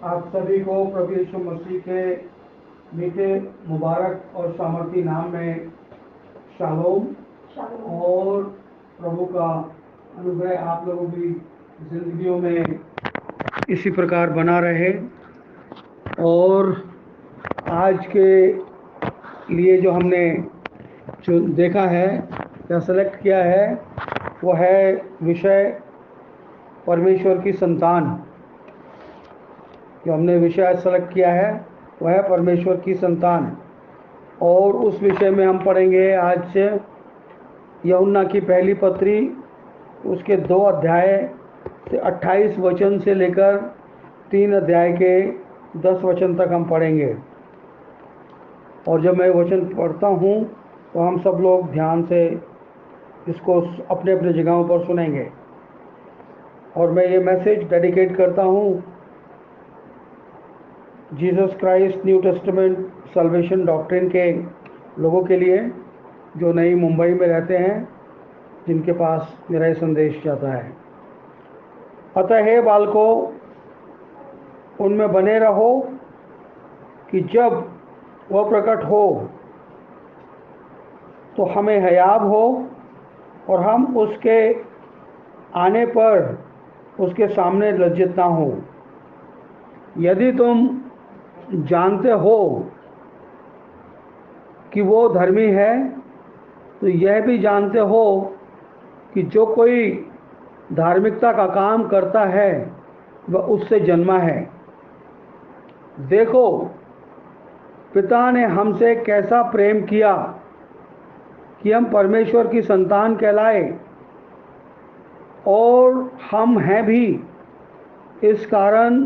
आप सभी को प्रभु यीशु मसीह के मीठे मुबारक और सामर्थी नाम में शालोम और प्रभु का अनुग्रह आप लोगों की जिंदगियों में इसी प्रकार बना रहे। और आज के लिए जो हमने जो देखा है या सेलेक्ट किया है वो है विषय परमेश्वर की संतान। जो हमने विषय सेलेक्ट किया है वह है परमेश्वर की संतान। और उस विषय में हम पढ़ेंगे आज से यूहन्ना की पहली पत्री उसके 2 अध्याय से 28 वचन से लेकर 3 अध्याय के 10 वचन तक हम पढ़ेंगे। और जब मैं वचन पढ़ता हूँ तो हम सब लोग ध्यान से इसको अपने अपने जगहों पर सुनेंगे। और मैं ये मैसेज डेडिकेट करता हूँ Jesus Christ new testament salvation doctrine के लोगों के लिए जो नई मुंबई में रहते हैं, जिनके पास मेरा ये संदेश जाता है। अतः हे बालकों, उनमें बने रहो कि जब वह प्रकट हो तो हमें हयाब हो और हम उसके आने पर उसके सामने लज्जित ना हो। यदि तुम जानते हो कि वो धर्मी है तो यह भी जानते हो कि जो कोई धार्मिकता का काम करता है वह उससे जन्मा है। देखो, पिता ने हमसे कैसा प्रेम किया कि हम परमेश्वर की संतान कहलाए, और हम हैं भी। इस कारण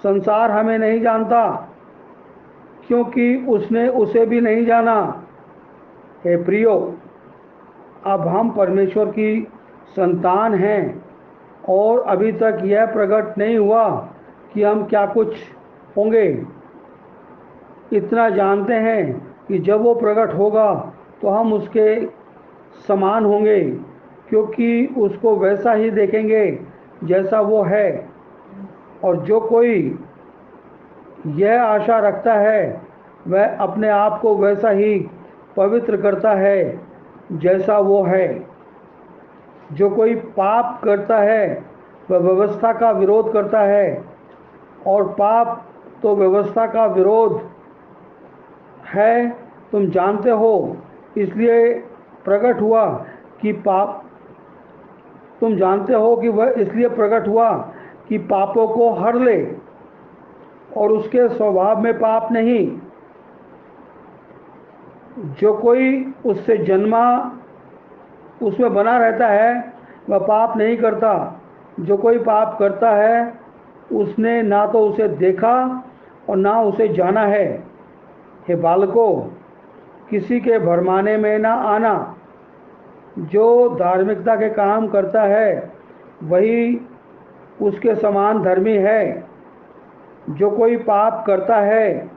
संसार हमें नहीं जानता, क्योंकि उसने उसे भी नहीं जाना। हे प्रियो, अब हम परमेश्वर की संतान हैं और अभी तक यह प्रकट नहीं हुआ कि हम क्या कुछ होंगे। इतना जानते हैं कि जब वो प्रकट होगा तो हम उसके समान होंगे, क्योंकि उसको वैसा ही देखेंगे जैसा वो है। और जो कोई यह आशा रखता है वह अपने आप को वैसा ही पवित्र करता है जैसा वो है। जो कोई पाप करता है वह व्यवस्था का विरोध करता है, और पाप तो व्यवस्था का विरोध है, तुम जानते हो। इसलिए प्रकट हुआ कि तुम जानते हो कि वह इसलिए प्रकट हुआ कि पापों को हर ले, और उसके स्वभाव में पाप नहीं। जो कोई उससे जन्मा उसमें बना रहता है वह पाप नहीं करता। जो कोई पाप करता है उसने ना तो उसे देखा और ना उसे जाना है। हे बालकों, किसी के भरमाने में ना आना। जो धार्मिकता के काम करता है वही उसके समान धर्मी है। जो कोई पाप करता है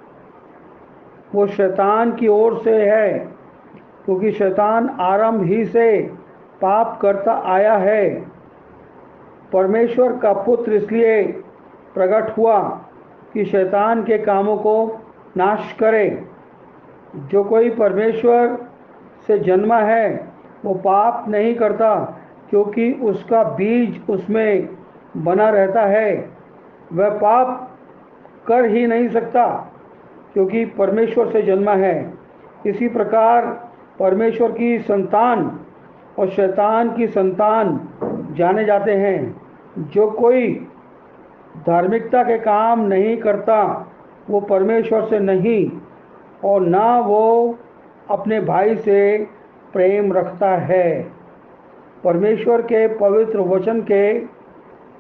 वो शैतान की ओर से है, क्योंकि शैतान आरंभ ही से पाप करता आया है। परमेश्वर का पुत्र इसलिए प्रकट हुआ कि शैतान के कामों को नाश करे। जो कोई परमेश्वर से जन्मा है वो पाप नहीं करता, क्योंकि उसका बीज उसमें बना रहता है। वह पाप कर ही नहीं सकता, क्योंकि परमेश्वर से जन्मा है। इसी प्रकार परमेश्वर की संतान और शैतान की संतान जाने जाते हैं। जो कोई धार्मिकता के काम नहीं करता वो परमेश्वर से नहीं, और ना वो अपने भाई से प्रेम रखता है। परमेश्वर के पवित्र वचन के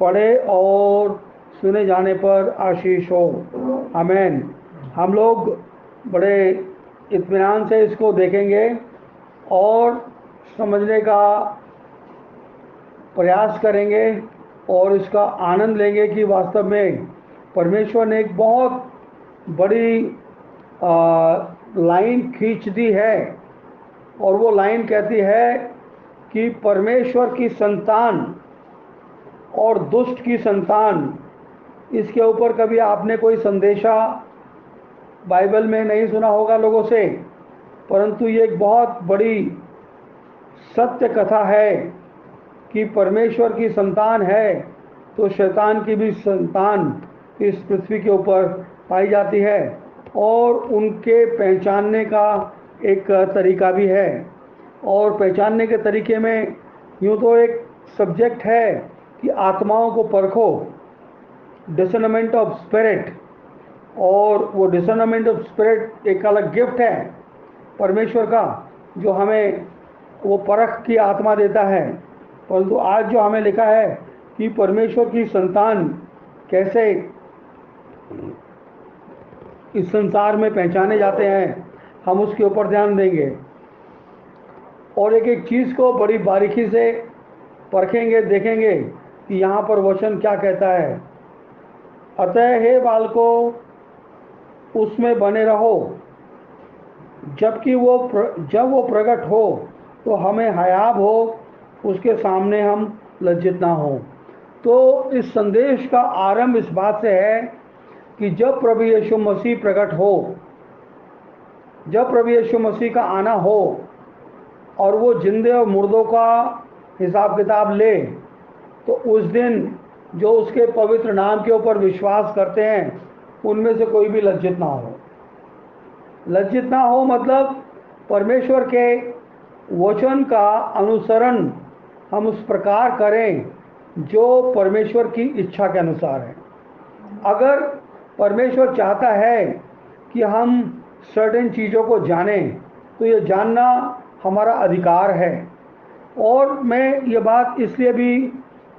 पढ़े और सुने जाने पर आशीष हो। आमीन। हम लोग बड़े इत्मीनान से इसको देखेंगे और समझने का प्रयास करेंगे और इसका आनंद लेंगे कि वास्तव में परमेश्वर ने एक बहुत बड़ी लाइन खींच दी है। और वो लाइन कहती है कि परमेश्वर की संतान और दुष्ट की संतान, इसके ऊपर कभी आपने कोई संदेशा बाइबल में नहीं सुना होगा लोगों से, परंतु ये एक बहुत बड़ी सत्य कथा है कि परमेश्वर की संतान है तो शैतान की भी संतान इस पृथ्वी के ऊपर पाई जाती है, और उनके पहचानने का एक तरीका भी है। और पहचानने के तरीके में यूँ तो एक सब्जेक्ट है कि आत्माओं को परखो, डिसर्नमेंट ऑफ स्पिरिट, और वो डिसर्नमेंट ऑफ स्पिरिट एक अलग गिफ्ट है परमेश्वर का जो हमें वो परख की आत्मा देता है। परंतु आज जो हमें लिखा है कि परमेश्वर की संतान कैसे इस संसार में पहचाने जाते हैं, हम उसके ऊपर ध्यान देंगे और एक एक चीज़ को बड़ी बारीकी से परखेंगे, देखेंगे कि यहाँ पर वचन क्या कहता है। अतः हे बालकों, उसमें बने रहो, जबकि जब वो प्रकट हो तो हमें हयाब हो, उसके सामने हम लज्जित ना हो। तो इस संदेश का आरंभ इस बात से है कि जब प्रभु यीशु मसीह प्रकट हो, जब प्रभु यीशु मसीह का आना हो और वो जिंदे और मुर्दों का हिसाब किताब ले, तो उस दिन जो उसके पवित्र नाम के ऊपर विश्वास करते हैं उनमें से कोई भी लज्जित ना हो। लज्जित ना हो मतलब परमेश्वर के वचन का अनुसरण हम उस प्रकार करें जो परमेश्वर की इच्छा के अनुसार है। अगर परमेश्वर चाहता है कि हम सर्टेन चीज़ों को जानें तो ये जानना हमारा अधिकार है। और मैं ये बात इसलिए भी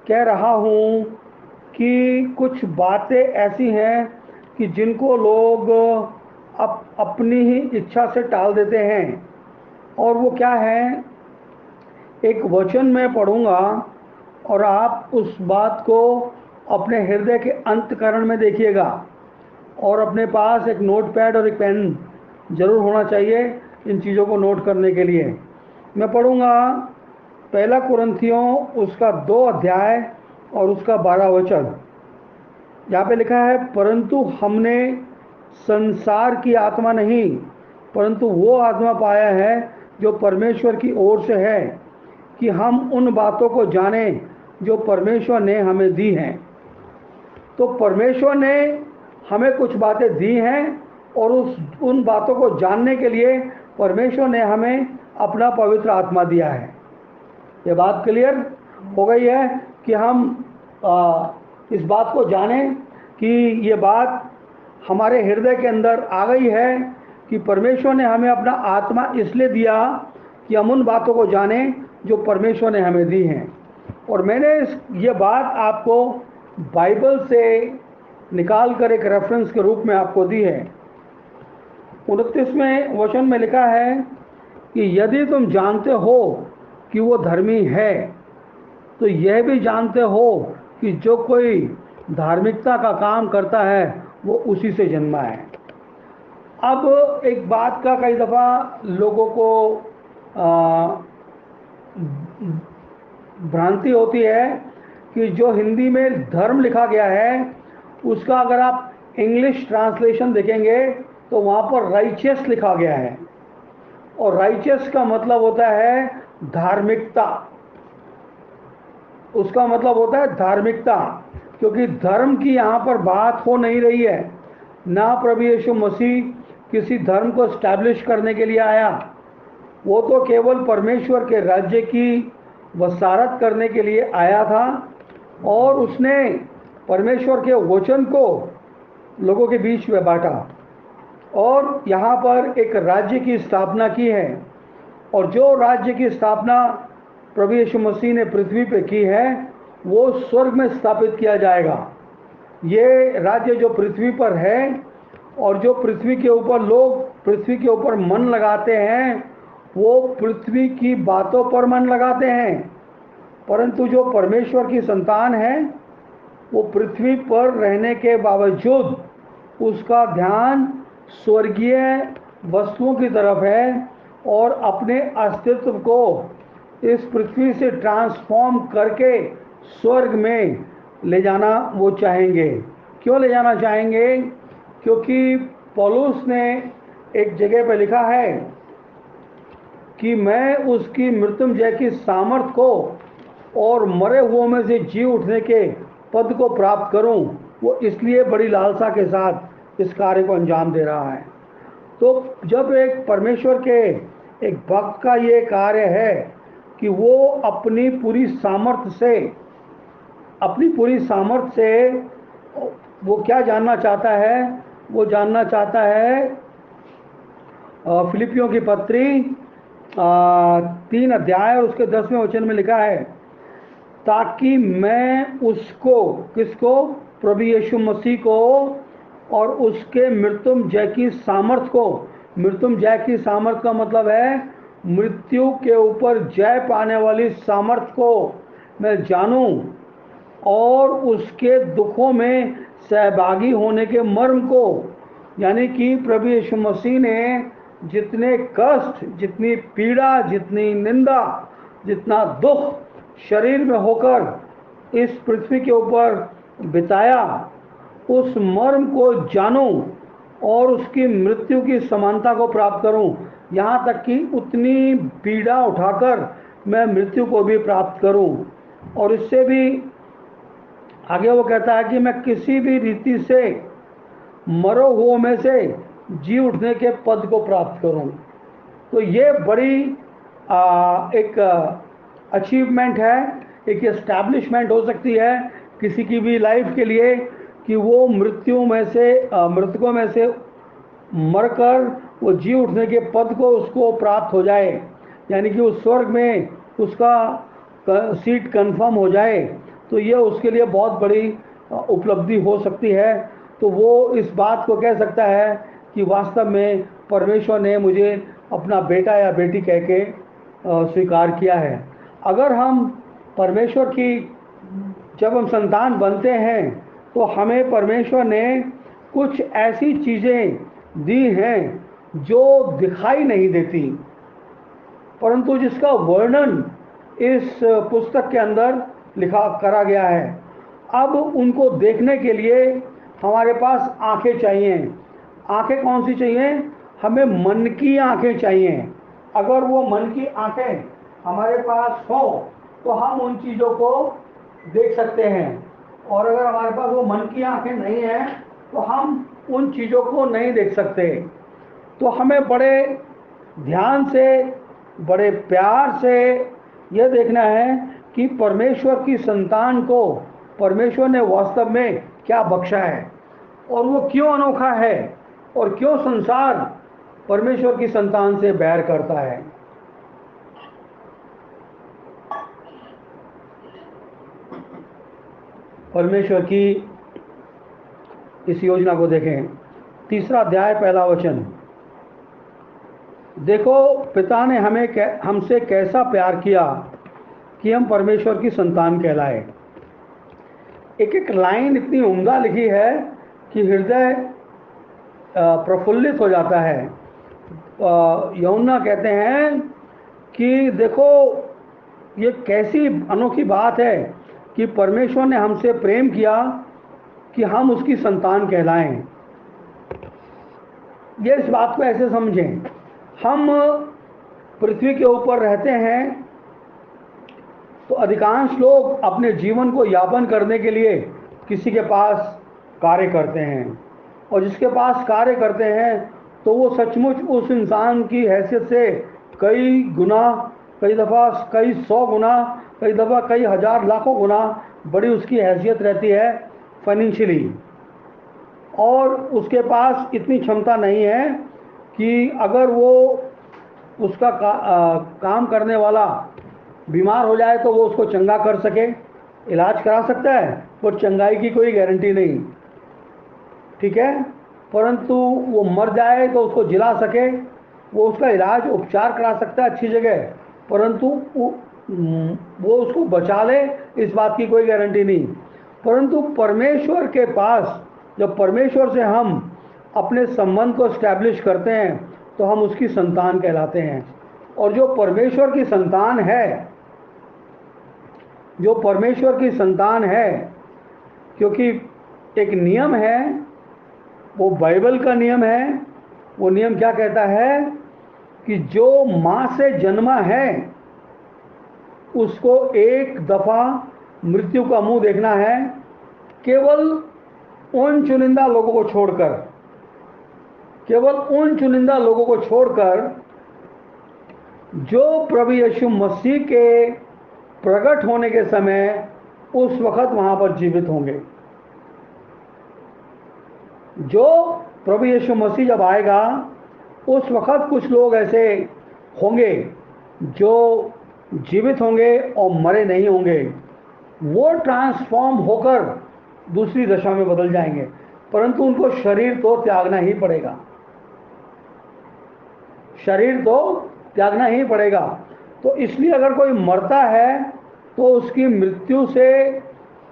कह रहा हूँ कि कुछ बातें ऐसी हैं कि जिनको लोग अपनी ही इच्छा से टाल देते हैं। और वो क्या है, एक वचन मैं पढ़ूँगा और आप उस बात को अपने हृदय के अंतःकरण में देखिएगा, और अपने पास एक नोटपैड और एक पेन ज़रूर होना चाहिए इन चीज़ों को नोट करने के लिए। मैं पढ़ूँगा पहला कुरिन्थियों उसका 2 अध्याय और उसका 12 वचन। यहाँ पे लिखा है, परंतु हमने संसार की आत्मा नहीं परंतु वो आत्मा पाया है जो परमेश्वर की ओर से है, कि हम उन बातों को जानें जो परमेश्वर ने हमें दी हैं। तो परमेश्वर ने हमें कुछ बातें दी हैं और उन बातों को जानने के लिए परमेश्वर ने हमें अपना पवित्र आत्मा दिया है। ये बात क्लियर हो गई है कि हम इस बात को जानें कि ये बात हमारे हृदय के अंदर आ गई है कि परमेश्वर ने हमें अपना आत्मा इसलिए दिया कि हम उन बातों को जानें जो परमेश्वर ने हमें दी हैं। और मैंने ये बात आपको बाइबल से निकाल कर एक रेफरेंस के रूप में आपको दी है। 29वें वचन में लिखा है कि यदि तुम जानते हो कि वो धर्मी है तो यह भी जानते हो कि जो कोई धार्मिकता का काम करता है वो उसी से जन्मा है। अब एक बात का कई दफ़ा लोगों को भ्रांति होती है कि जो हिंदी में धर्म लिखा गया है उसका अगर आप इंग्लिश ट्रांसलेशन देखेंगे तो वहाँ पर राइचियस लिखा गया है, और राइचियस का मतलब होता है धार्मिकता। उसका मतलब होता है धार्मिकता, क्योंकि धर्म की यहाँ पर बात हो नहीं रही है। ना प्रभु यीशु मसीह किसी धर्म को स्टैब्लिश करने के लिए आया, वो तो केवल परमेश्वर के राज्य की वसारत करने के लिए आया था, और उसने परमेश्वर के वचन को लोगों के बीच में बांटा और यहाँ पर एक राज्य की स्थापना की है। और जो राज्य की स्थापना प्रभु यीशु मसीह ने पृथ्वी पे की है वो स्वर्ग में स्थापित किया जाएगा। ये राज्य जो पृथ्वी पर है और जो पृथ्वी के ऊपर लोग पृथ्वी के ऊपर मन लगाते हैं वो पृथ्वी की बातों पर मन लगाते हैं, परंतु जो परमेश्वर की संतान है वो पृथ्वी पर रहने के बावजूद उसका ध्यान स्वर्गीय वस्तुओं की तरफ है, और अपने अस्तित्व को इस पृथ्वी से ट्रांसफॉर्म करके स्वर्ग में ले जाना वो चाहेंगे। क्यों ले जाना चाहेंगे? क्योंकि पौलुस ने एक जगह पर लिखा है कि मैं उसकी मृत्युंजय की सामर्थ को और मरे हुओं में से जी उठने के पद को प्राप्त करूं, वो इसलिए बड़ी लालसा के साथ इस कार्य को अंजाम दे रहा है। तो जब एक परमेश्वर के एक भक्त का ये कार्य है कि वो अपनी पूरी सामर्थ से वो क्या जानना चाहता है? वो जानना चाहता है, फिलिपियों की पत्री 3 अध्याय और उसके 10वें वचन में लिखा है, ताकि मैं उसको, किसको? प्रभु यीशु मसीह को और उसके मृत्युंजय की सामर्थ को। मृत्युंजय की सामर्थ का मतलब है मृत्यु के ऊपर जय पाने वाली सामर्थ को मैं जानूं और उसके दुखों में सहभागी होने के मर्म को। यानी कि प्रभु यीशु मसीह ने जितने कष्ट, जितनी पीड़ा, जितनी निंदा, जितना दुख शरीर में होकर इस पृथ्वी के ऊपर बिताया, उस मर्म को जानूं और उसकी मृत्यु की समानता को प्राप्त करूं, यहाँ तक कि उतनी पीड़ा उठाकर मैं मृत्यु को भी प्राप्त करूं। और इससे भी आगे वो कहता है कि मैं किसी भी रीति से मरो हुओं में से जी उठने के पद को प्राप्त करूं। तो ये बड़ी एक अचीवमेंट है, एक एस्टैब्लिशमेंट हो सकती है किसी की भी लाइफ के लिए कि वो मृतकों में से मरकर वो जी उठने के पद को उसको प्राप्त हो जाए, यानी कि उस स्वर्ग में उसका सीट कंफर्म हो जाए। तो ये उसके लिए बहुत बड़ी उपलब्धि हो सकती है। तो वो इस बात को कह सकता है कि वास्तव में परमेश्वर ने मुझे अपना बेटा या बेटी कह के स्वीकार किया है। अगर हम परमेश्वर की, जब हम संतान बनते हैं तो हमें परमेश्वर ने कुछ ऐसी चीज़ें दी हैं जो दिखाई नहीं देती, परंतु जिसका वर्णन इस पुस्तक के अंदर लिखा करा गया है। अब उनको देखने के लिए हमारे पास आंखें चाहिए। आंखें कौन सी चाहिए? हमें मन की आंखें चाहिए। अगर वो मन की आंखें हमारे पास हो तो हम उन चीज़ों को देख सकते हैं, और अगर हमारे पास वो मन की आंखें नहीं हैं तो हम उन चीज़ों को नहीं देख सकते। तो हमें बड़े ध्यान से, बड़े प्यार से यह देखना है कि परमेश्वर की संतान को परमेश्वर ने वास्तव में क्या बख्शा है और वो क्यों अनोखा है और क्यों संसार परमेश्वर की संतान से बैर करता है। परमेश्वर की इस योजना को देखें। 3 अध्याय 1 वचन, देखो पिता ने हमसे कैसा प्यार किया कि हम परमेश्वर की संतान कहलाए। एक एक लाइन इतनी उम्दा लिखी है कि हृदय प्रफुल्लित हो जाता है। यूहन्ना कहते हैं कि देखो ये कैसी अनोखी बात है कि परमेश्वर ने हमसे प्रेम किया कि हम उसकी संतान कहलाएं। ये इस बात को ऐसे समझें, हम पृथ्वी के ऊपर रहते हैं तो अधिकांश लोग अपने जीवन को यापन करने के लिए किसी के पास कार्य करते हैं, और जिसके पास कार्य करते हैं तो वो सचमुच उस इंसान की हैसियत से कई गुना, कई दफ़ा कई 100 गुना, कई दफ़ा कई हज़ार लाखों गुना बड़ी उसकी हैसियत रहती है फाइनेंशियली, और उसके पास इतनी क्षमता नहीं है कि अगर वो उसका काम करने वाला बीमार हो जाए तो वो उसको चंगा कर सके। इलाज करा सकता है पर चंगाई की कोई गारंटी नहीं, ठीक है, परंतु वो मर जाए तो उसको जिला सके, वो उसका इलाज उपचार करा सकता है अच्छी जगह, परंतु वो उसको बचा ले इस बात की कोई गारंटी नहीं। परंतु परमेश्वर के पास जब परमेश्वर से हम अपने संबंध को स्टैब्लिश करते हैं तो हम उसकी संतान कहलाते हैं। और जो परमेश्वर की संतान है, जो परमेश्वर की संतान है, क्योंकि एक नियम है, वो बाइबल का नियम है। वो नियम क्या कहता है कि जो माँ से जन्मा है उसको एक दफ़ा मृत्यु का मुंह देखना है, केवल उन चुनिंदा लोगों को छोड़कर, केवल उन चुनिंदा लोगों को छोड़कर जो प्रभु यीशु मसीह के प्रकट होने के समय उस वक्त वहां पर जीवित होंगे। जो प्रभु यीशु मसीह जब आएगा उस वक्त कुछ लोग ऐसे होंगे जो जीवित होंगे और मरे नहीं होंगे। वो ट्रांसफॉर्म होकर दूसरी दशा में बदल जाएंगे, परंतु उनको शरीर तो त्यागना ही पड़ेगा, शरीर तो त्यागना ही पड़ेगा। तो इसलिए अगर कोई मरता है तो उसकी मृत्यु से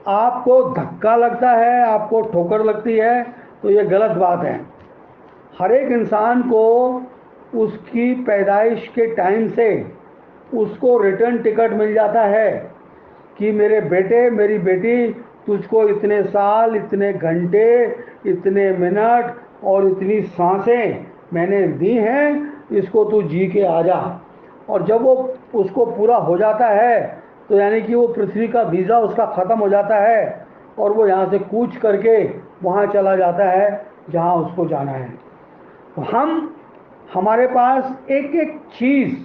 आपको धक्का लगता है, आपको ठोकर लगती है, तो ये गलत बात है। हर एक इंसान को उसकी पैदाइश के टाइम से उसको रिटर्न टिकट मिल जाता है कि मेरे बेटे मेरी बेटी, तुझको इतने साल, इतने घंटे, इतने मिनट और इतनी सांसें मैंने दी हैं, इसको तू जी के आ जा। और जब वो उसको पूरा हो जाता है तो यानी कि वो पृथ्वी का वीज़ा उसका ख़त्म हो जाता है और वो यहाँ से कूच करके वहाँ चला जाता है जहाँ उसको जाना है। तो हमारे पास एक एक चीज़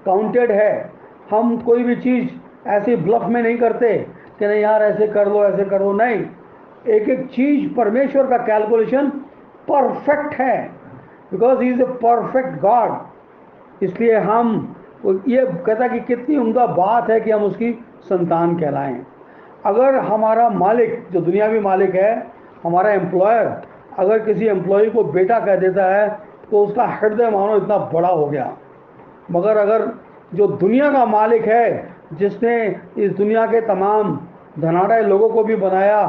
काउंटेड है। हम कोई भी चीज़ ऐसे ब्लफ में नहीं करते कि नहीं यार ऐसे कर लो ऐसे कर लो, नहीं। एक एक चीज़ परमेश्वर का कैलकुलेशन परफेक्ट है, because he is a perfect God. इसलिए हम ये कहता कि कितनी उम्दा बात है कि हम उसकी संतान कहलाएं। अगर हमारा मालिक जो दुनियावी मालिक है, हमारा एम्प्लॉयर, अगर किसी एम्प्लॉय को बेटा कह देता है तो उसका हृदय मानो इतना बड़ा हो गया। मगर अगर जो दुनिया का मालिक है, जिसने इस दुनिया के तमाम धनाढ़ लोगों को भी बनाया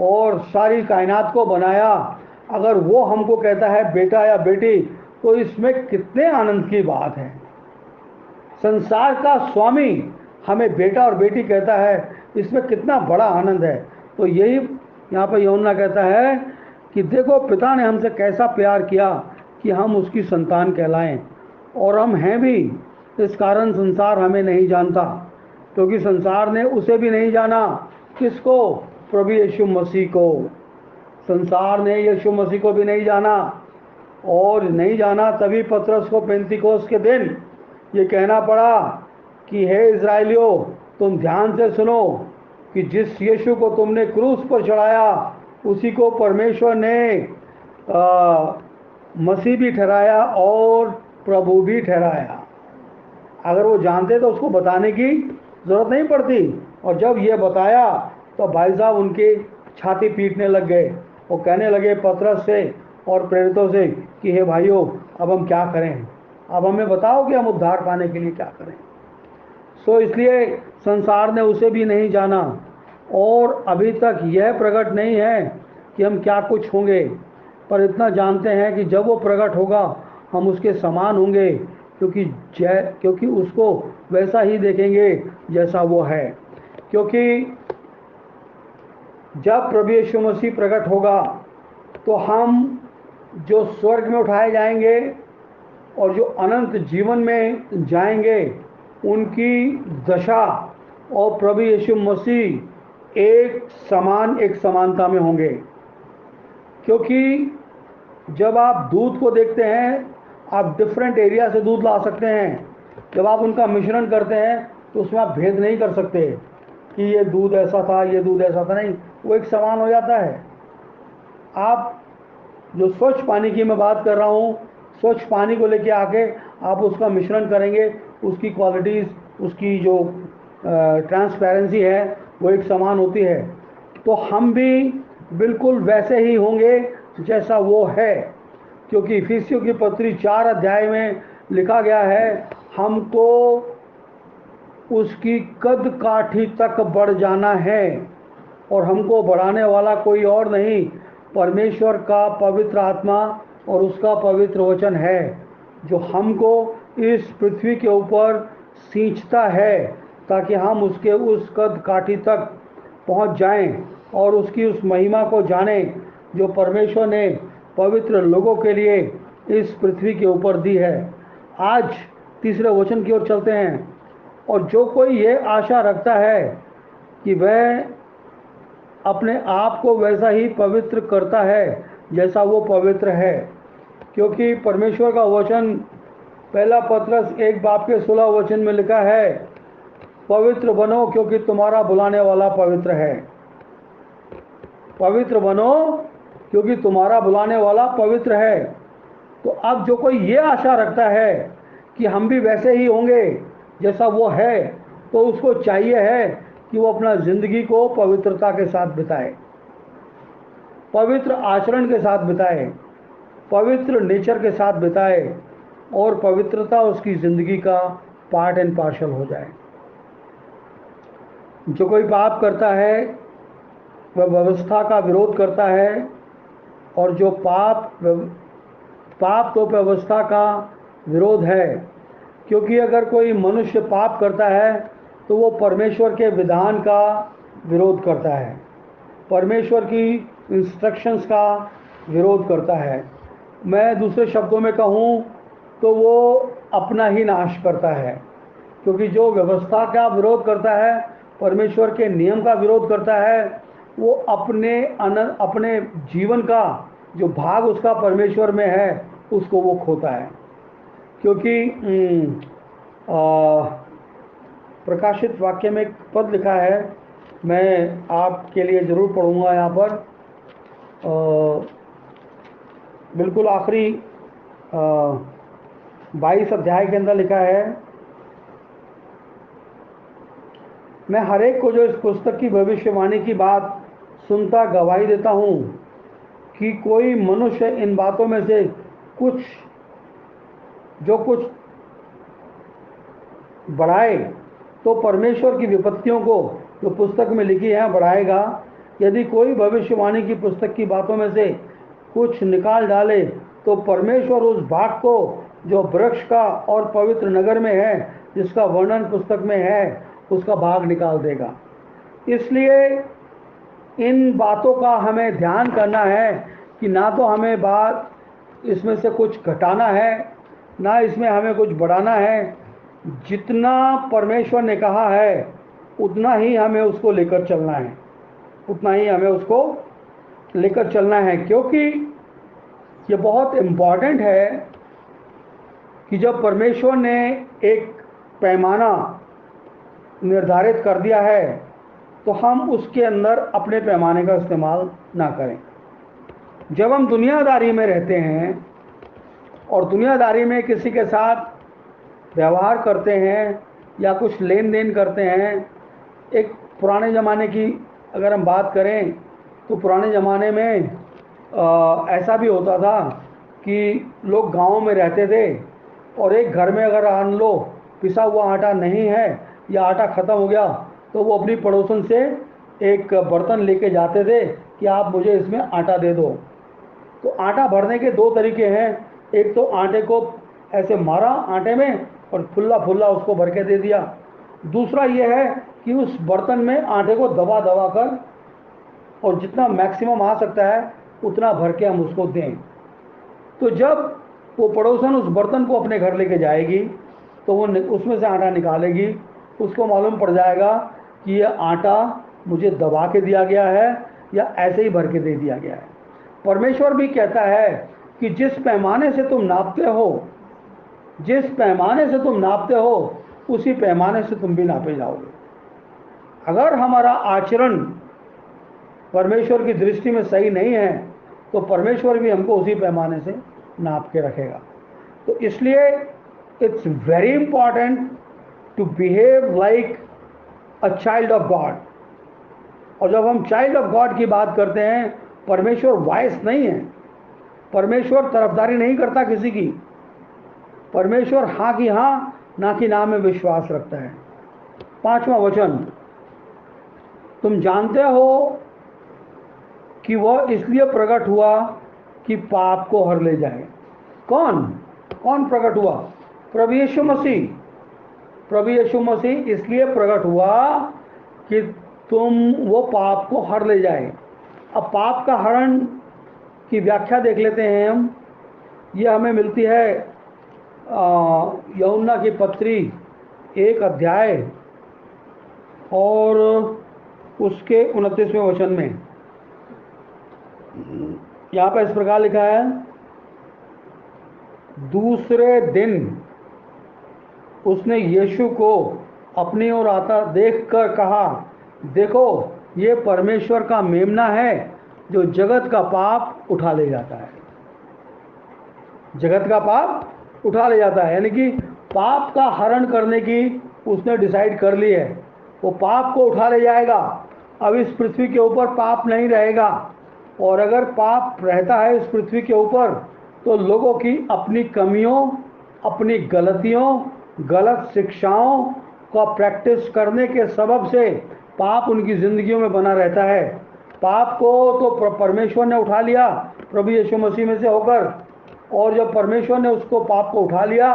और सारी कायनात को बनाया, अगर वो हमको कहता है बेटा या बेटी, तो इसमें कितने आनंद की बात है। संसार का स्वामी हमें बेटा और बेटी कहता है, इसमें कितना बड़ा आनंद है। तो यही यहाँ पर यूहन्ना कहता है कि देखो पिता ने हमसे कैसा प्यार किया कि हम उसकी संतान कहलाएं, और हम हैं भी। इस कारण संसार हमें नहीं जानता, क्योंकि संसार ने उसे भी नहीं जाना। किसको? प्रभु यीशु मसीह को। संसार ने यीशु मसीह को भी नहीं जाना, और नहीं जाना तभी पतरस को पेंतीकोस के दिन ये कहना पड़ा कि हे इज़राइलियों, तुम ध्यान से सुनो कि जिस यीशु को तुमने क्रूस पर चढ़ाया उसी को परमेश्वर ने मसीह भी ठहराया और प्रभु भी ठहराया। अगर वो जानते तो उसको बताने की ज़रूरत नहीं पड़ती। और जब ये बताया तो भाई साहब उनकी छाती पीटने लग गए। वो कहने लगे पतरस से और प्रेरितों से कि हे भाइयों, अब हम क्या करें? अब हमें बताओ कि हम उद्धार पाने के लिए क्या करें। सो इसलिए संसार ने उसे भी नहीं जाना, और अभी तक यह प्रकट नहीं है कि हम क्या कुछ होंगे, पर इतना जानते हैं कि जब वो प्रकट होगा हम उसके समान होंगे, क्योंकि उसको वैसा ही देखेंगे जैसा वो है। क्योंकि जब प्रभु यीशु मसीह प्रकट होगा तो हम जो स्वर्ग में उठाए जाएंगे और जो अनंत जीवन में जाएंगे, उनकी दशा और प्रभु यीशु मसीह एक समानता में होंगे। क्योंकि जब आप दूध को देखते हैं, आप डिफरेंट एरिया से दूध ला सकते हैं। जब आप उनका मिश्रण करते हैं तो उसमें आप भेद नहीं कर सकते कि ये दूध ऐसा था, ये दूध ऐसा था, नहीं, वो एक समान हो जाता है। आप जो स्वच्छ पानी की मैं बात कर रहा हूँ, स्वच्छ पानी को लेके आके आप उसका मिश्रण करेंगे, उसकी क्वालिटीज़, उसकी जो ट्रांसपेरेंसी है वो एक समान होती है। तो हम भी बिल्कुल वैसे ही होंगे जैसा वो है, क्योंकि इफिसियों की पत्री 4 अध्याय में लिखा गया है, हमको उसकी कद काठी तक बढ़ जाना है, और हमको बढ़ाने वाला कोई और नहीं, परमेश्वर का पवित्र आत्मा और उसका पवित्र वचन है, जो हमको इस पृथ्वी के ऊपर सींचता है ताकि हम उसके उस कद काठी तक पहुंच जाएं और उसकी उस महिमा को जाने जो परमेश्वर ने पवित्र लोगों के लिए इस पृथ्वी के ऊपर दी है। आज तीसरे वचन की ओर चलते हैं। और जो कोई ये आशा रखता है कि वह अपने आप को वैसा ही पवित्र करता है जैसा वो पवित्र है, क्योंकि परमेश्वर का वचन पहला पत्रस 1:16 में लिखा है, पवित्र बनो क्योंकि तुम्हारा बुलाने वाला पवित्र है। पवित्र बनो क्योंकि तुम्हारा बुलाने वाला पवित्र है। तो अब जो कोई ये आशा रखता है कि हम भी वैसे ही होंगे जैसा वो है, तो उसको चाहिए है कि वो अपना ज़िंदगी को पवित्रता के साथ बिताए, पवित्र आचरण के साथ बिताए, पवित्र नेचर के साथ बिताए और पवित्रता उसकी ज़िंदगी का पार्ट एंड पार्शल हो जाए। जो कोई पाप करता है वह व्यवस्था का विरोध करता है, और जो पाप तो व्यवस्था का विरोध है, क्योंकि अगर कोई मनुष्य पाप करता है तो वो परमेश्वर के विधान का विरोध करता है, परमेश्वर की इंस्ट्रक्शंस का विरोध करता है। मैं दूसरे शब्दों में कहूँ तो वो अपना ही नाश करता है, क्योंकि जो व्यवस्था का विरोध करता है, परमेश्वर के नियम का विरोध करता है, वो अपने जीवन का जो भाग उसका परमेश्वर में है उसको वो खोता है। क्योंकि प्रकाशित वाक्य में एक पद लिखा है, मैं आपके लिए ज़रूर पढ़ूंगा यहाँ पर। बिल्कुल आखिरी 22 अध्याय के अंदर लिखा है, मैं हर एक को जो इस पुस्तक की भविष्यवाणी की बात सुनता गवाही देता हूँ कि कोई मनुष्य इन बातों में से कुछ बढ़ाए तो परमेश्वर की विपत्तियों को जो पुस्तक में लिखी है बढ़ाएगा। यदि कोई भविष्यवाणी की पुस्तक की बातों में से कुछ निकाल डाले तो परमेश्वर उस भाग को जो वृक्ष का और पवित्र नगर में है, जिसका वर्णन पुस्तक में है, उसका भाग निकाल देगा। इसलिए इन बातों का हमें ध्यान करना है कि ना तो हमें बात इसमें से कुछ घटाना है, ना इसमें हमें कुछ बढ़ाना है। जितना परमेश्वर ने कहा है उतना ही हमें उसको लेकर चलना है, उतना ही हमें उसको लेकर चलना है। क्योंकि ये बहुत इम्पॉर्टेंट है कि जब परमेश्वर ने एक पैमाना निर्धारित कर दिया है तो हम उसके अंदर अपने पैमाने का इस्तेमाल ना करें। जब हम दुनियादारी में रहते हैं और दुनियादारी में किसी के साथ व्यवहार करते हैं या कुछ लेन देन करते हैं, एक पुराने ज़माने की अगर हम बात करें तो पुराने ज़माने में ऐसा भी होता था कि लोग गाँव में रहते थे और एक घर में अगर मान लो पिसा हुआ आटा नहीं है या आटा ख़त्म हो गया तो वो अपनी पड़ोसन से एक बर्तन लेके जाते थे कि आप मुझे इसमें आटा दे दो। तो आटा भरने के दो तरीके हैं, एक तो आटे को ऐसे मारा आटे में और फुल्ला फुल्ला उसको भर के दे दिया। दूसरा ये है कि उस बर्तन में आटे को दबा दबा कर और जितना मैक्सिमम आ सकता है उतना भर के हम उसको दें। तो जब वो पड़ोसन उस बर्तन को अपने घर लेके जाएगी तो वो उसमें से आटा निकालेगी, उसको मालूम पड़ जाएगा कि ये आटा मुझे दबा के दिया गया है या ऐसे ही भर के दे दिया गया है। परमेश्वर भी कहता है कि जिस पैमाने से तुम नापते हो, जिस पैमाने से तुम नापते हो उसी पैमाने से तुम भी नापे जाओगे। अगर हमारा आचरण परमेश्वर की दृष्टि में सही नहीं है तो परमेश्वर भी हमको उसी पैमाने से नाप के रखेगा। तो इसलिए it's very important to behave like a child of God. और जब हम चाइल्ड ऑफ गॉड की बात करते हैं, परमेश्वर वॉइस नहीं है, परमेश्वर तरफदारी नहीं करता किसी की, परमेश्वर हाँ की हाँ ना कि ना में विश्वास रखता है। 5वां वचन, तुम जानते हो कि वह इसलिए प्रकट हुआ कि पाप को हर ले जाए। कौन कौन प्रकट हुआ? प्रभु यीशु मसीह। प्रभु यीशु मसीह इसलिए प्रकट हुआ कि वो पाप को हर ले जाए। अब पाप का हरण की व्याख्या देख लेते हैं हम। यह हमें मिलती है यूहन्ना की पत्री 1 अध्याय और उसके 29वें वचन में। यहाँ पर इस प्रकार लिखा है, दूसरे दिन उसने यीशु को अपनी ओर आता देखकर कहा, देखो ये परमेश्वर का मेमना है जो जगत का पाप उठा ले जाता है। जगत का पाप उठा ले जाता है, यानी कि पाप का हरण करने की उसने डिसाइड कर ली है। वो पाप को उठा ले जाएगा। अब इस पृथ्वी के ऊपर पाप नहीं रहेगा, और अगर पाप रहता है इस पृथ्वी के ऊपर तो लोगों की अपनी कमियों, अपनी गलतियों, गलत शिक्षाओं का प्रैक्टिस करने के सबब से पाप उनकी ज़िंदगियों में बना रहता है। पाप को तो परमेश्वर ने उठा लिया प्रभु यीशु मसीह में से होकर, और जब परमेश्वर ने उसको पाप को उठा लिया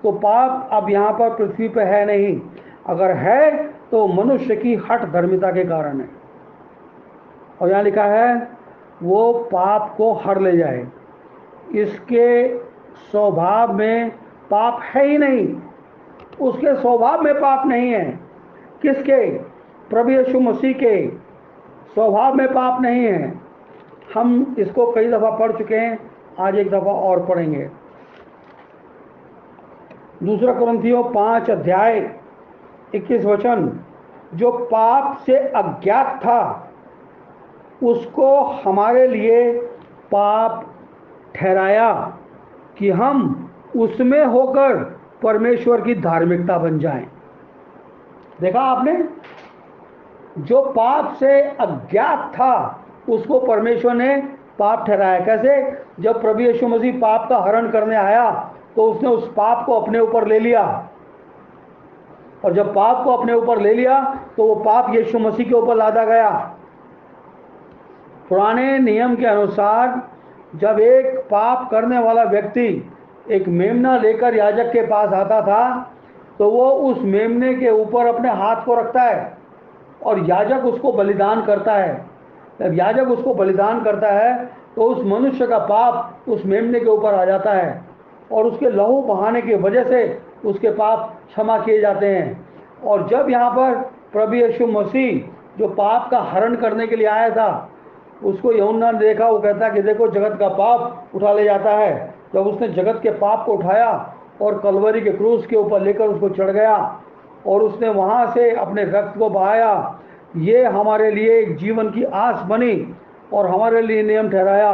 तो पाप अब यहाँ पर पृथ्वी पर है नहीं। अगर है तो मनुष्य की हठ धर्मिता के कारण है। और यहाँ लिखा है वो पाप को हर ले जाए। इसके स्वभाव में पाप है ही नहीं, उसके स्वभाव में पाप नहीं है। किसके? प्रभु यीशु मसीह के स्वभाव में पाप नहीं है। हम इसको कई दफ़ा पढ़ चुके हैं, आज एक दफ़ा और पढ़ेंगे। दूसरा कुरिन्थियों 5 अध्याय 21 वचन, जो पाप से अज्ञात था उसको हमारे लिए पाप ठहराया कि हम उसमें होकर परमेश्वर की धार्मिकता बन जाएं। देखा आपने, जो पाप से अज्ञात था उसको परमेश्वर ने पाप ठहराया। कैसे? जब प्रभु यीशु मसीह पाप का हरण करने आया तो उसने उस पाप को अपने ऊपर ले लिया, और जब पाप को अपने ऊपर ले लिया तो वो पाप यीशु मसीह के ऊपर लादा गया। पुराने नियम के अनुसार जब एक पाप करने वाला व्यक्ति एक मेमना लेकर याजक के पास आता था तो वो उस मेमने के ऊपर अपने हाथ को रखता है और याजक उसको बलिदान करता है। जब याजक उसको बलिदान करता है तो उस मनुष्य का पाप उस मेमने के ऊपर आ जाता है, और उसके लहू बहाने की वजह से उसके पाप क्षमा किए जाते हैं। और जब यहाँ पर प्रभु यीशु मसीह जो पाप का हरण करने के लिए आया था, उसको यूहन्ना ने देखा, वो कहता है कि देखो जगत का पाप उठा ले जाता है। जब उसने जगत के पाप को उठाया और कलवरी के क्रूस के ऊपर लेकर उसको चढ़ गया और उसने वहाँ से अपने रक्त को बहाया, ये हमारे लिए एक जीवन की आस बनी और हमारे लिए नियम ठहराया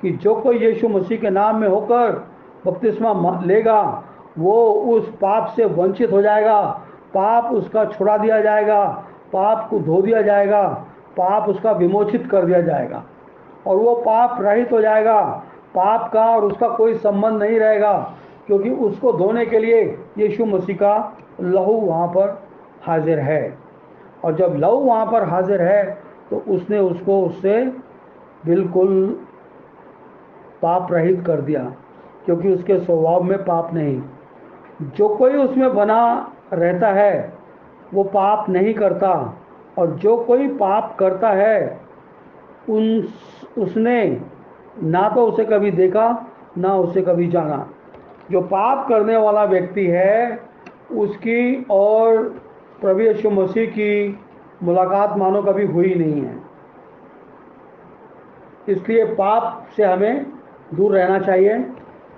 कि जो कोई यीशु मसीह के नाम में होकर बपतिस्मा लेगा वो उस पाप से वंचित हो जाएगा, पाप उसका छुड़ा दिया जाएगा, पाप को धो दिया जाएगा, पाप उसका विमोचित कर दिया जाएगा और वो पाप रहित हो जाएगा। पाप का और उसका कोई संबंध नहीं रहेगा, क्योंकि उसको धोने के लिए यीशु मसीह का लहू वहाँ पर हाजिर है। और जब लहू वहाँ पर हाजिर है तो उसने उसको उससे बिल्कुल पाप रहित कर दिया, क्योंकि उसके स्वभाव में पाप नहीं। जो कोई उसमें बना रहता है वो पाप नहीं करता, और जो कोई पाप करता है उसने ना तो उसे कभी देखा ना उसे कभी जाना। जो पाप करने वाला व्यक्ति है उसकी और प्रभु यीशु मसीह की मुलाकात मानो कभी हुई नहीं है। इसलिए पाप से हमें दूर रहना चाहिए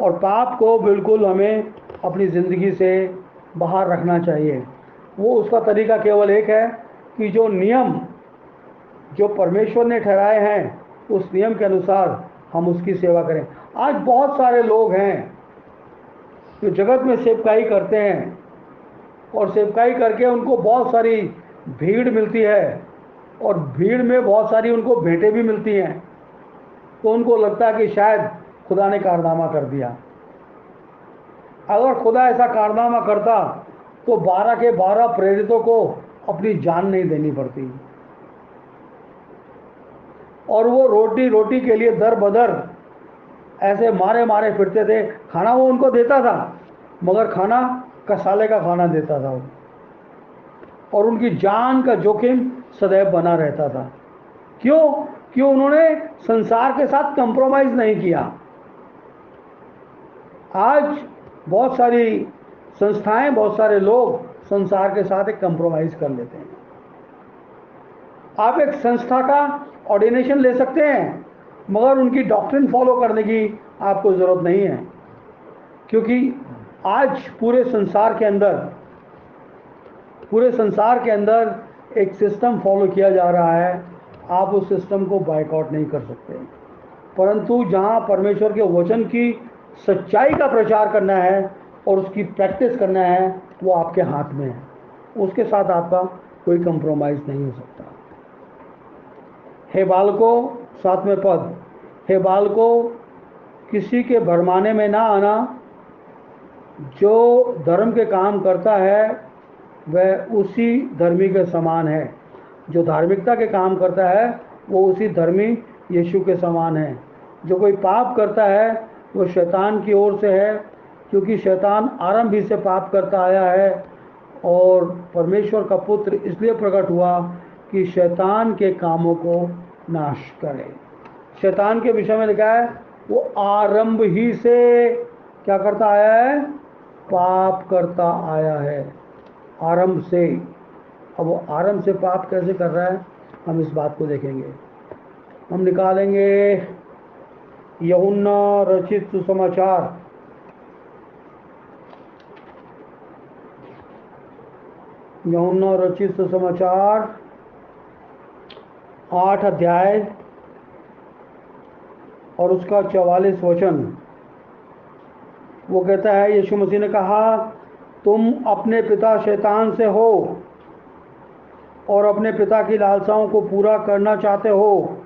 और पाप को बिल्कुल हमें अपनी ज़िंदगी से बाहर रखना चाहिए। वो उसका तरीका केवल एक है कि जो नियम जो परमेश्वर ने ठहराए हैं उस नियम के अनुसार हम उसकी सेवा करें। आज बहुत सारे लोग हैं जो जगत में सेवकाई करते हैं और सेवकाई करके उनको बहुत सारी भीड़ मिलती है और भीड़ में बहुत सारी उनको भेंटें भी मिलती हैं, तो उनको लगता है कि शायद खुदा ने कारनामा कर दिया। अगर खुदा ऐसा कारनामा करता तो 12 के 12 प्रेरितों को अपनी जान नहीं देनी पड़ती, और वो रोटी रोटी के लिए दर बदर ऐसे मारे मारे फिरते थे। खाना वो उनको देता था मगर खाना कसाले का खाना देता था वो, और उनकी जान का जोखिम सदैव बना रहता था। क्यों? क्यों? उन्होंने संसार के साथ कंप्रोमाइज नहीं किया। आज बहुत सारी संस्थाएं, बहुत सारे लोग संसार के साथ एक कंप्रोमाइज कर लेते हैं। आप एक संस्था का ऑर्डिनेशन ले सकते हैं, मगर उनकी डॉक्ट्रिन फॉलो करने की आपको ज़रूरत नहीं है, क्योंकि आज पूरे संसार के अंदर एक सिस्टम फॉलो किया जा रहा है। आप उस सिस्टम को बायकॉट नहीं कर सकते, परंतु जहां परमेश्वर के वचन की सच्चाई का प्रचार करना है और उसकी प्रैक्टिस करना है, वो आपके हाथ में है। उसके साथ आपका कोई कंप्रोमाइज़ नहीं हो सकता। हे बालकों, 7वें पद, हे बालकों, किसी के भरमाने में ना आना। जो धर्म के काम करता है वह उसी धर्मी के समान है। जो धार्मिकता के काम करता है वो उसी धर्मी यीशु के समान है। जो कोई पाप करता है वो शैतान की ओर से है, क्योंकि शैतान आरंभ ही से पाप करता आया है, और परमेश्वर का पुत्र इसलिए प्रकट हुआ कि शैतान के कामों को नाश करे। शैतान के विषय में लिखा है वो आरंभ ही से क्या करता आया है? पाप करता आया है, आरंभ से। अब वो आरंभ से पाप कैसे कर रहा है, हम इस बात को देखेंगे। हम निकालेंगे यूहन्ना रचित सुसमाचार, यूहन्ना रचित सुसमाचार 8 अध्याय और उसका 44 वचन। वो कहता है, यीशु मसीह ने कहा, तुम अपने पिता शैतान से हो और अपने पिता की लालसाओं को पूरा करना चाहते हो।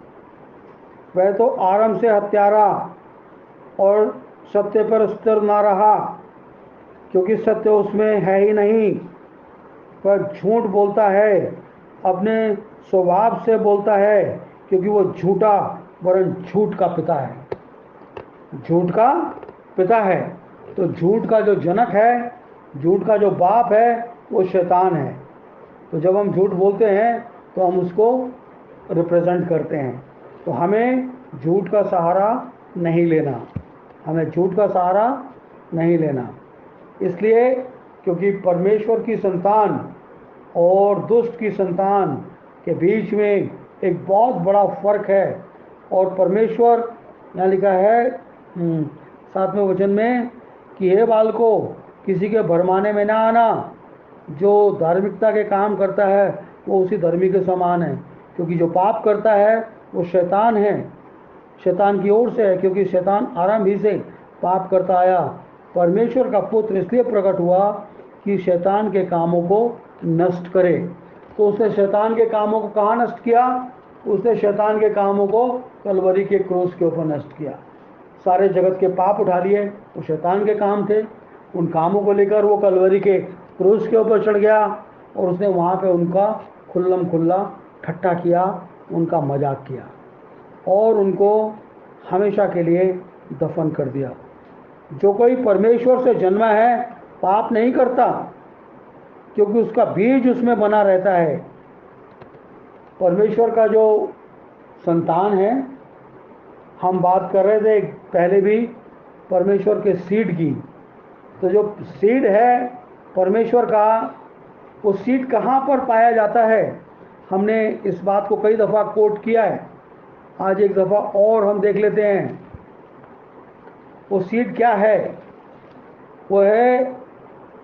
वह तो आरंभ से हत्यारा और सत्य पर स्थिर ना रहा, क्योंकि सत्य उसमें है ही नहीं। वह झूठ बोलता है, अपने स्वभाव से बोलता है, क्योंकि वो झूठा वरन झूठ का पिता है। झूठ का पिता है, तो झूठ का जो जनक है, झूठ का जो बाप है, वो शैतान है। तो जब हम झूठ बोलते हैं तो हम उसको रिप्रेजेंट करते हैं। तो हमें झूठ का सहारा नहीं लेना, हमें झूठ का सहारा नहीं लेना। इसलिए क्योंकि परमेश्वर की संतान और दुष्ट की संतान के बीच में एक बहुत बड़ा फर्क है। और परमेश्वर, यहाँ लिखा है 7वें वचन में कि हे बालकों, किसी के भरमाने में ना आना। जो धार्मिकता के काम करता है वो उसी धर्मी के समान है, क्योंकि जो पाप करता है वो शैतान है, शैतान की ओर से है, क्योंकि शैतान आरंभ ही से पाप करता आया। परमेश्वर का पुत्र इसलिए प्रकट हुआ कि शैतान के कामों को नष्ट करे। तो उसने शैतान के कामों को कहाँ नष्ट किया? उसने शैतान के कामों को कलवरी के क्रूस के ऊपर नष्ट किया। सारे जगत के पाप उठा लिए, वो शैतान के काम थे। उन कामों को लेकर वो कलवरी के क्रूस के ऊपर चढ़ गया और उसने वहाँ पे उनका खुल्लम खुल्ला ठट्ठा किया, उनका मजाक किया और उनको हमेशा के लिए दफन कर दिया। जो कोई परमेश्वर से जन्मा है पाप नहीं करता, क्योंकि उसका बीज उसमें बना रहता है। परमेश्वर का जो संतान है, हम बात कर रहे थे पहले भी परमेश्वर के सीड की। तो जो सीड है परमेश्वर का, वो सीड कहाँ पर पाया जाता है? हमने इस बात को कई दफ़ा कोट किया है, आज एक दफ़ा और हम देख लेते हैं। वो सीड क्या है? वो है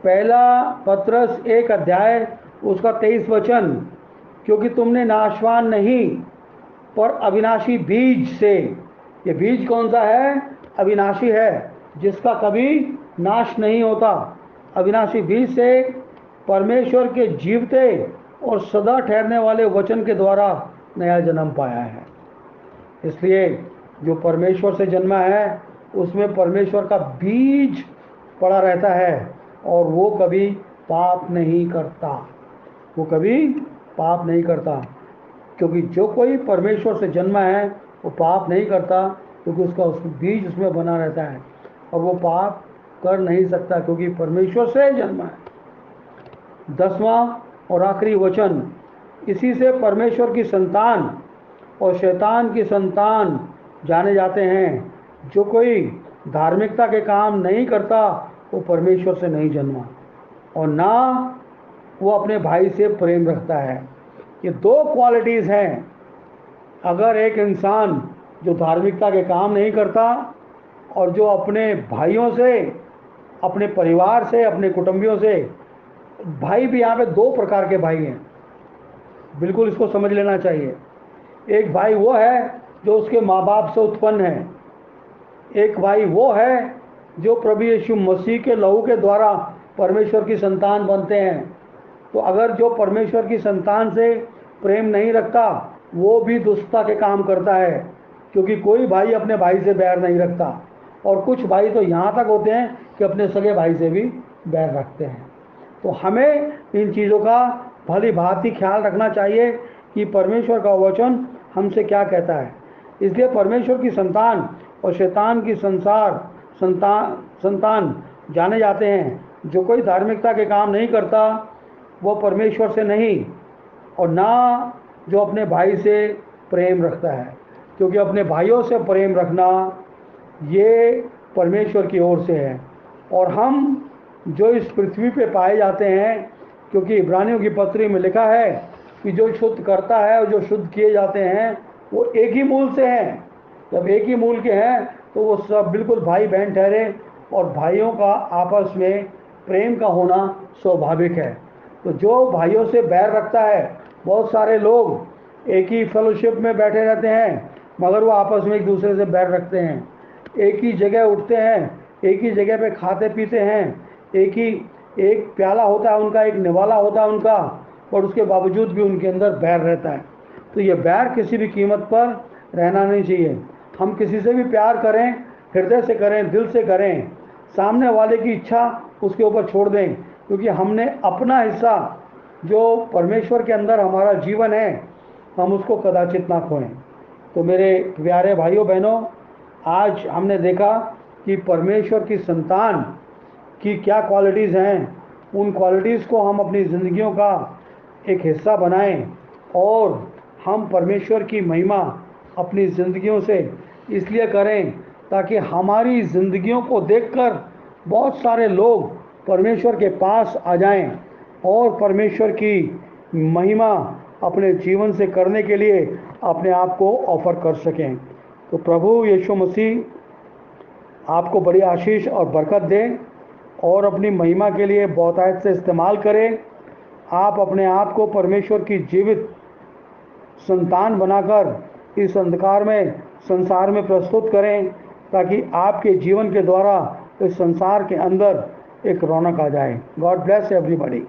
पहला पत्रस 1 अध्याय उसका 23 वचन, क्योंकि तुमने नाशवान नहीं पर अविनाशी बीज से। ये बीज कौन सा है? अविनाशी है, जिसका कभी नाश नहीं होता। अविनाशी बीज से परमेश्वर के जीवते और सदा ठहरने वाले वचन के द्वारा नया जन्म पाया है। इसलिए जो परमेश्वर से जन्मा है उसमें परमेश्वर का बीज पड़ा रहता है और वो कभी पाप नहीं करता, वो कभी पाप नहीं करता। क्योंकि जो कोई परमेश्वर से जन्मा है वो पाप नहीं करता, क्योंकि उसका बीज उसमें बना रहता है और वो पाप कर नहीं सकता, क्योंकि परमेश्वर से जन्मा है। 10वां और आखिरी वचन इसी से परमेश्वर की संतान और शैतान की संतान जाने जाते हैं। जो कोई धार्मिकता के काम नहीं करता वो परमेश्वर से नहीं जन्मा और ना वो अपने भाई से प्रेम रखता है। ये दो क्वालिटीज़ हैं। अगर एक इंसान जो धार्मिकता के काम नहीं करता और जो अपने भाइयों से, अपने परिवार से, अपने कुटुंबियों से, भाई भी यहाँ पे दो प्रकार के भाई हैं, बिल्कुल इसको समझ लेना चाहिए। एक भाई वो है जो उसके माँ बाप से उत्पन्न है, एक भाई वो है जो प्रभु यीशु मसीह के लहू के द्वारा परमेश्वर की संतान बनते हैं। तो अगर जो परमेश्वर की संतान से प्रेम नहीं रखता वो भी दुष्टता के काम करता है, क्योंकि कोई भाई अपने भाई से बैर नहीं रखता और कुछ भाई तो यहाँ तक होते हैं कि अपने सगे भाई से भी बैर रखते हैं। तो हमें इन चीज़ों का भली भांति ख्याल रखना चाहिए कि परमेश्वर का वचन हमसे क्या कहता है। इसलिए परमेश्वर की संतान और शैतान की संतान जाने जाते हैं। जो कोई धार्मिकता के काम नहीं करता वो परमेश्वर से नहीं, और ना जो अपने भाई से प्रेम रखता है, क्योंकि अपने भाइयों से प्रेम रखना ये परमेश्वर की ओर से है। और हम जो इस पृथ्वी पे पाए जाते हैं, क्योंकि इब्रानियों की पत्री में लिखा है कि जो शुद्ध करता है और जो शुद्ध किए जाते हैं वो एक ही मूल से हैं। जब एक ही मूल के हैं तो वो सब बिल्कुल भाई बहन ठहरे, और भाइयों का आपस में प्रेम का होना स्वाभाविक है। तो जो भाइयों से बैर रखता है, बहुत सारे लोग एक ही फेलोशिप में बैठे रहते हैं मगर वो आपस में एक दूसरे से बैर रखते हैं। एक ही जगह उठते हैं, एक ही जगह पे खाते पीते हैं, एक प्याला होता है उनका, एक निवाला होता है उनका, और उसके बावजूद भी उनके अंदर बैर रहता है। तो ये बैर किसी भी कीमत पर रहना नहीं चाहिए। हम किसी से भी प्यार करें, हृदय से करें, दिल से करें, सामने वाले की इच्छा उसके ऊपर छोड़ दें, क्योंकि हमने अपना हिस्सा जो परमेश्वर के अंदर हमारा जीवन है हम उसको कदाचित ना खोएं। तो मेरे प्यारे भाइयों बहनों, आज हमने देखा कि परमेश्वर की संतान की क्या क्वालिटीज़ हैं। उन क्वालिटीज़ को हम अपनी ज़िंदगियों का एक हिस्सा बनाएं और हम परमेश्वर की महिमा अपनी ज़िंदगियों से इसलिए करें ताकि हमारी ज़िंदगियों को देखकर बहुत सारे लोग परमेश्वर के पास आ जाएं और परमेश्वर की महिमा अपने जीवन से करने के लिए अपने आप को ऑफर कर सकें। तो प्रभु यीशु मसीह आपको बड़ी आशीष और बरकत दे और अपनी महिमा के लिए बहुतायत से इस्तेमाल करें। आप अपने आप को परमेश्वर की जीवित संतान बनाकर इस अंधकार में संसार में प्रस्तुत करें, ताकि आपके जीवन के द्वारा इस संसार के अंदर एक रौनक आ जाए। God bless everybody.